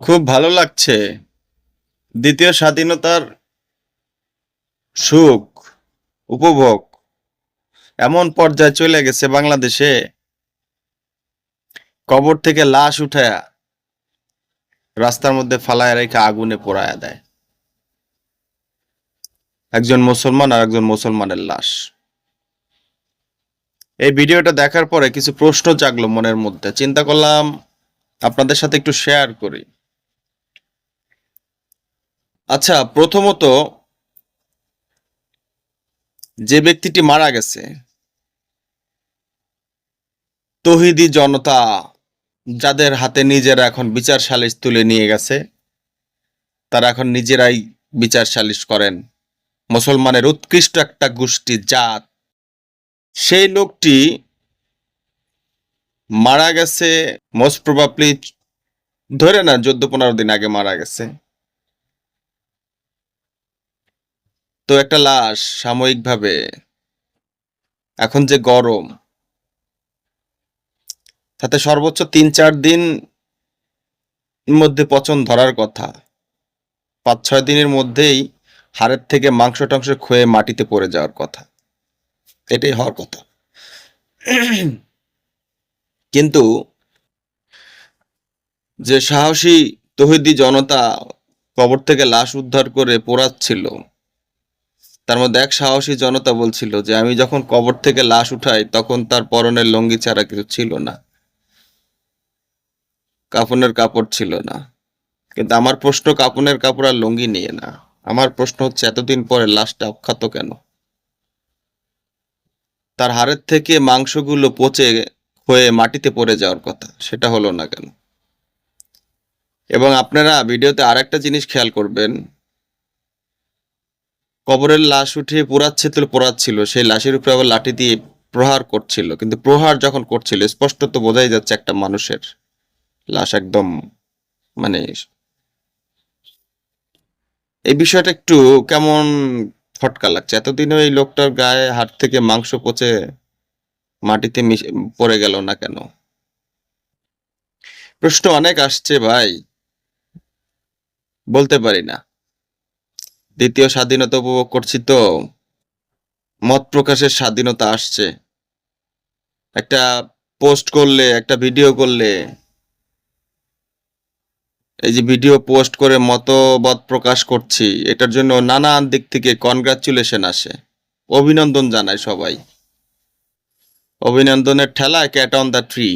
খুব ভালো লাগছে। দ্বিতীয় স্বাধীনতার সুখ উপভোগ এমন পর্যায়ে চলে গেছে বাংলাদেশে, কবর থেকে লাশ উঠায়া রাস্তার মধ্যে ফালায় রেখে আগুনে পোড়ায়া দেয়। একজন মুসলমান আর একজন মুসলমানের লাশ। এই ভিডিওটা দেখার পরে কিছু প্রশ্ন জাগলো মনের মধ্যে। চিন্তা করলাম আপনাদের সাথে একটু শেয়ার করি। আচ্ছা, প্রথমত যে ব্যক্তিটি মারা গেছে, তৌহিদি জনতা যাদের হাতে নিজেরা এখন বিচার সালিশ তুলে নিয়ে গেছে, তারা এখন নিজেরাই বিচার সালিশ করেন। মুসলমানের উৎকৃষ্ট একটা গোষ্ঠী জাত, সেই লোকটি মারা গেছে মোস্ট প্রবাবলি, ধরে না 14-15 দিন আগে মারা গেছে। তো একটা লাশ সাময়িকভাবে, এখন যে গরম, তাতে সর্বোচ্চ 3-4 দিন মধ্যে পচন ধরার কথা। 5-6 দিনের মধ্যেই হাড়ের থেকে মাংস টাংস ক্ষয়ে মাটিতে পড়ে যাওয়ার কথা। এটাই হওয়ার কথা। কিন্তু যে সাহসী তৌহিদি জনতা কবর থেকে লাশ উদ্ধার করে পোড়াচ্ছিল, তার মধ্যে এক সাহসী জনতা বলছিল যে আমি যখন কবর থেকে লাশ উঠাই তখন তার পরনের লুঙ্গি ছাড়া কিছু ছিল না, কাফনের কাপড় ছিল না। কিন্তু আমার প্রশ্ন কাফনের কাপড় আর লুঙ্গি নিয়ে না। আমার প্রশ্ন হচ্ছে, এতদিন পরে লাশটা অক্ষত কেন? তার হাড়ের থেকে মাংসগুলো পচে হয়ে মাটিতে পড়ে যাওয়ার কথা, সেটা হলো না কেন? এবং আপনারা ভিডিওতে আরেকটা জিনিস খেয়াল করবেন, কবরের লাশ উঠিয়ে পোড়াচ্ছে তো পোড়াচ্ছিল, সেই লাশের উপরে আবার লাঠি দিয়ে প্রহার করছিল। কিন্তু প্রহার যখন করছিল, স্পষ্ট তো বোঝাই যাচ্ছে একটা মানুষের লাশ একদম, মানে এই বিষয়টা একটু কেমন খটকা লাগছে। এতদিনও এই লোকটার গায়ে হাড় থেকে মাংস পচে মাটিতে পড়ে গেল না কেন? প্রশ্ন অনেক আসছে ভাই, বলতে পারি না। দ্বিতীয় স্বাধীনতা উপভোগ করছি তো, মত প্রকাশের স্বাধীনতা আসছে। একটা পোস্ট করলে, একটা ভিডিও করলে, এই যে ভিডিও পোস্ট করে মতবাদ প্রকাশ করছি, এটার জন্য নানান দিক থেকে কনগ্রাচুলেশন আসে, অভিনন্দন জানায় সবাই। অভিনন্দনের ঠেলায় ক্যাট অন দ্য ট্রি।